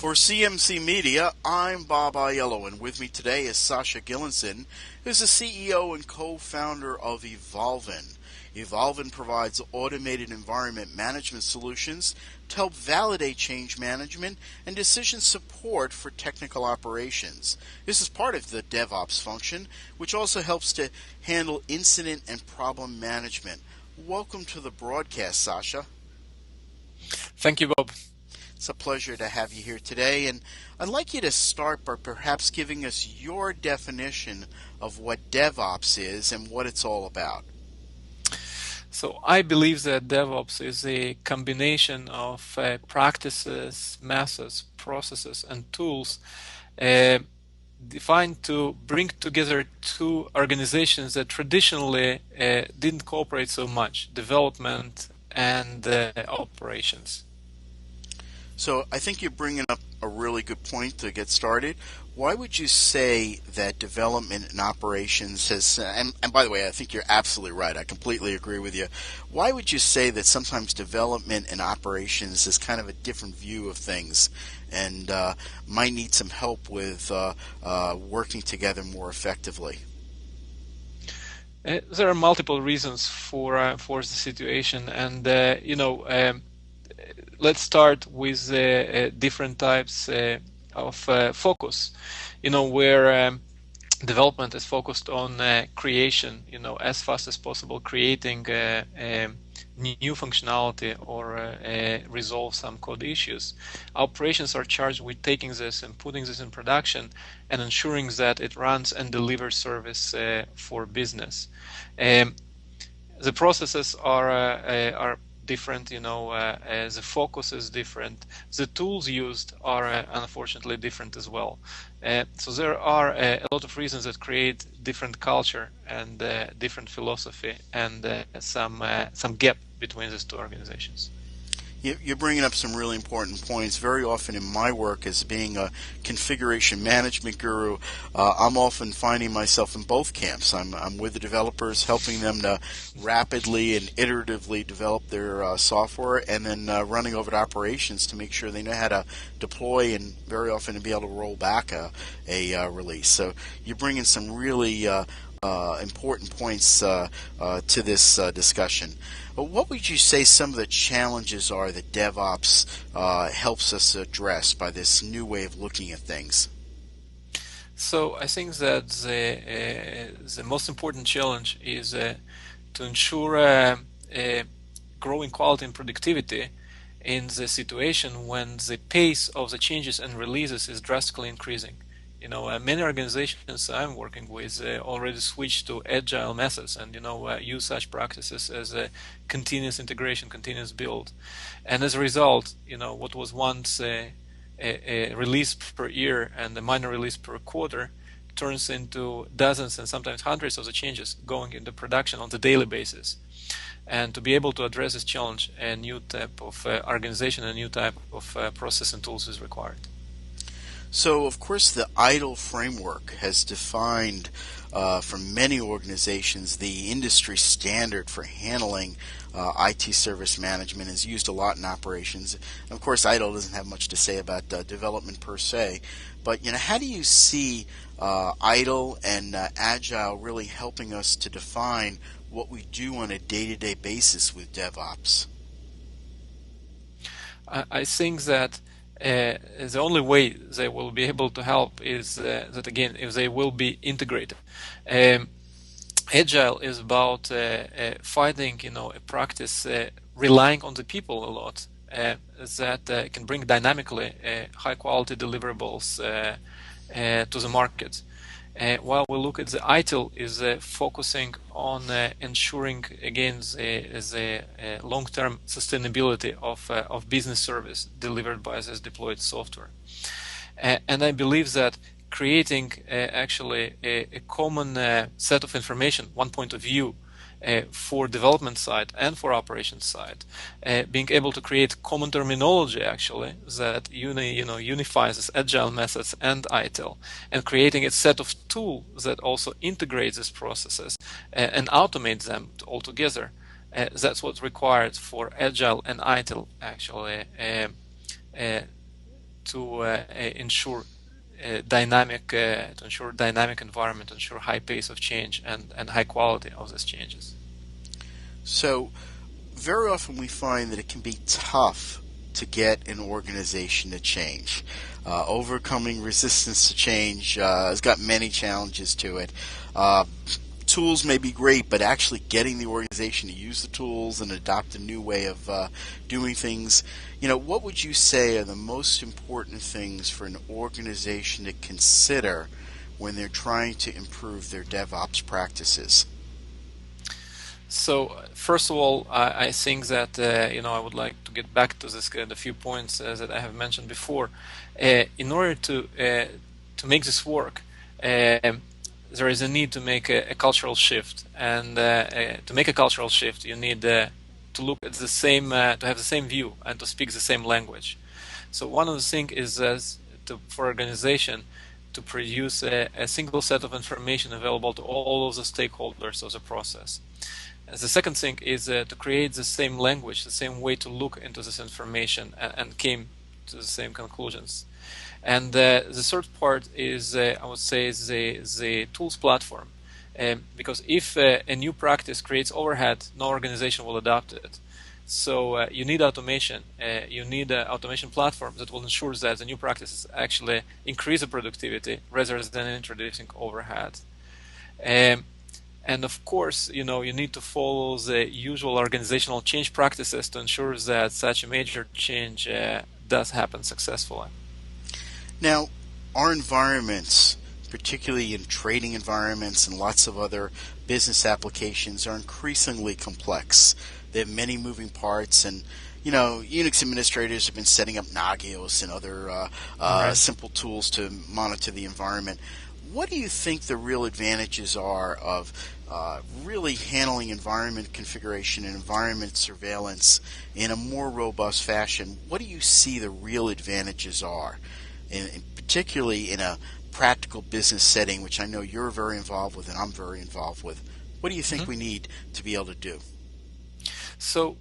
For CMC Media, I'm Bob Aiello, and with me today is Sasha Gillenson, who's the CEO and co-founder of Evolvin. Evolvin provides automated environment management solutions to help validate change management and decision support for technical operations. This is part of the DevOps function, which also helps to handle incident and problem management. Welcome to the broadcast, Sasha. Thank you, Bob. It's a pleasure to have you here today, and I'd like you to start by perhaps giving us your definition of what DevOps is and what it's all about. So I believe that DevOps is a combination of practices, methods, processes, and tools defined to bring together two organizations that traditionally didn't cooperate so much, development and operations. So I think you're bringing up a really good point to get started. Why would you say that development and operations has, and by the way, I think you're absolutely right. I completely agree with you. Why would you say that sometimes development and operations is kind of a different view of things and might need some help with working together more effectively? There are multiple reasons for the situation, and let's start with different types of focus. Where development is focused on creation, as fast as possible, creating new functionality or resolve some code issues. Operations are charged with taking this and putting this in production and ensuring that it runs and delivers service for business. The processes are different, the focus is different. The tools used are unfortunately different as well. So there are a lot of reasons that create different culture and different philosophy and some gap between these two organizations. You're bringing up some really important points. Very often in my work as being a configuration management guru, I'm often finding myself in both camps. I'm with the developers, helping them to rapidly and iteratively develop their software, and then running over to operations to make sure they know how to deploy and very often to be able to roll back a release. So you're bringing some really important points to this discussion. But what would you say some of the challenges are that DevOps helps us address by this new way of looking at things? So I think that the most important challenge is to ensure growing quality and productivity in the situation when the pace of the changes and releases is drastically increasing. Many organizations I'm working with already switched to agile methods and use such practices as a continuous integration, continuous build, and as a result, what was once a release per year and a minor release per quarter turns into dozens and sometimes hundreds of the changes going into production on the daily basis. And to be able to address this challenge, a new type of organization, a new type of process and tools is required. So, of course, the ITIL framework has defined for many organizations the industry standard for handling IT service management is used a lot in operations. And of course, ITIL doesn't have much to say about development per se, but how do you see ITIL and Agile really helping us to define what we do on a day-to-day basis with DevOps? I think that the only way they will be able to help is that, again, if they will be integrated. Agile is about finding, a practice relying on the people a lot that can bring dynamically high-quality deliverables to the market. While we look at the ITIL is focusing on ensuring again the long-term sustainability of business service delivered by this deployed software. And I believe that creating actually a common set of information, one point of view for development side and for operations side, being able to create common terminology actually that unifies this agile methods and ITIL, and creating a set of tools that also integrate these processes and automate them all together. That's what's required for agile and ITIL actually to ensure dynamic environment, ensure high pace of change and high quality of these changes. So very often we find that it can be tough to get an organization to change. Overcoming resistance to change has got many challenges to it. Tools may be great, but actually getting the organization to use the tools and adopt a new way of doing things, what would you say are the most important things for an organization to consider when they're trying to improve their DevOps practices? So first of all, I think that I would like to get back to this the few points that I have mentioned before. In order to make this work, there is a need to make a cultural shift, and to make a cultural shift, you need to look at the same, to have the same view, and to speak the same language. So one of the things is for organization to produce a single set of information available to all of the stakeholders of the process. The second thing is to create the same language, the same way to look into this information, and came to the same conclusions. And the third part is, I would say, the tools platform. Because if a new practice creates overhead, no organization will adopt it. So you need automation. You need an automation platform that will ensure that the new practices actually increase the productivity rather than introducing overhead. And of course, you need to follow the usual organizational change practices to ensure that such a major change does happen successfully. Now, our environments, particularly in trading environments and lots of other business applications, are increasingly complex. They have many moving parts, and Unix administrators have been setting up Nagios and other simple tools to monitor the environment. What do you think the real advantages are of really handling environment configuration and environment surveillance in a more robust fashion? What do you see the real advantages are, particularly in a practical business setting, which I know you're very involved with and I'm very involved with? What do you think we need to be able to do? So,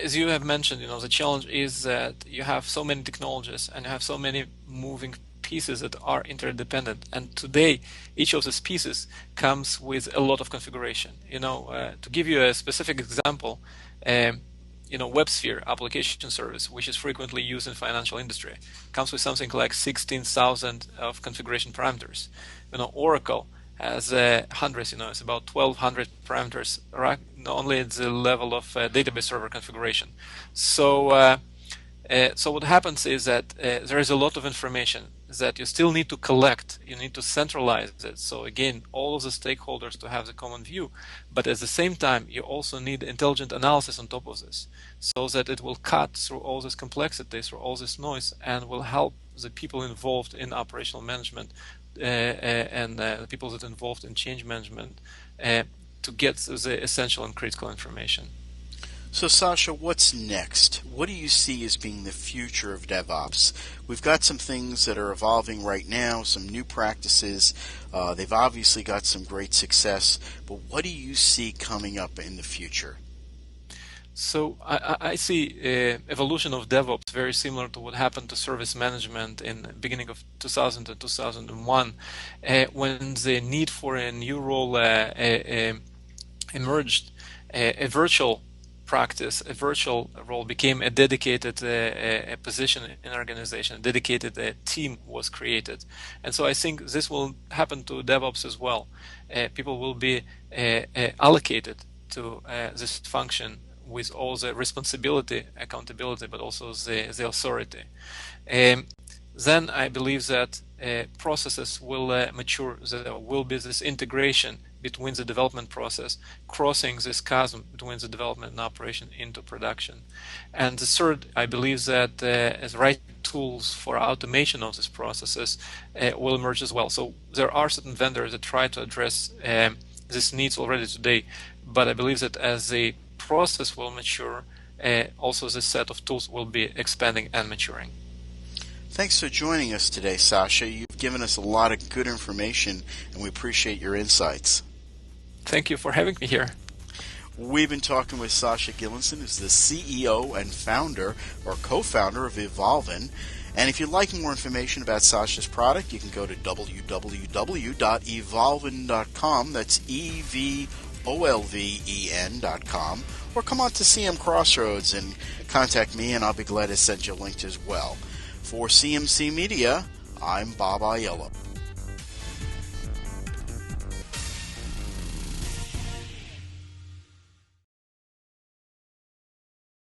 as you have mentioned, the challenge is that you have so many technologies and you have so many moving pieces that are interdependent, and today each of these pieces comes with a lot of configuration. To give you a specific example, WebSphere application service, which is frequently used in financial industry, comes with something like 16,000 of configuration parameters. Oracle has hundreds. It's about 1,200 parameters, right? Only at the level of database server configuration. So what happens is that there is a lot of information that you still need to collect. You need to centralize it. So again, all of the stakeholders to have the common view. But at the same time, you also need intelligent analysis on top of this, so that it will cut through all this complexity, through all this noise, and will help the people involved in operational management and the people that are involved in change management to get the essential and critical information. So Sasha, what's next? What do you see as being the future of DevOps? We've got some things that are evolving right now, some new practices. They've obviously got some great success, but what do you see coming up in the future? So I see evolution of DevOps very similar to what happened to service management in the beginning of 2000 and 2001, when the need for a new role emerged. A virtual practice, a virtual role became a dedicated a position in an organization. A dedicated team was created, and so I think this will happen to DevOps as well. People will be allocated to this function with all the responsibility, accountability, but also the authority. Then I believe that processes will mature. There will be this integration between the development process, crossing this chasm between the development and operation into production. And the third, I believe that as right tools for automation of these processes will emerge as well. So there are certain vendors that try to address these needs already today, but I believe that as the process will mature, also the set of tools will be expanding and maturing. Thanks for joining us today, Sasha. You've given us a lot of good information, and we appreciate your insights. Thank you for having me here. We've been talking with Sasha Gillenson, who's the CEO and founder or co-founder of Evolvin. And if you'd like more information about Sasha's product, you can go to www.evolven.com. That's EVOLVEN.com. Or come on to CM Crossroads and contact me, and I'll be glad to send you a link as well. For CMC Media, I'm Bob Aiello.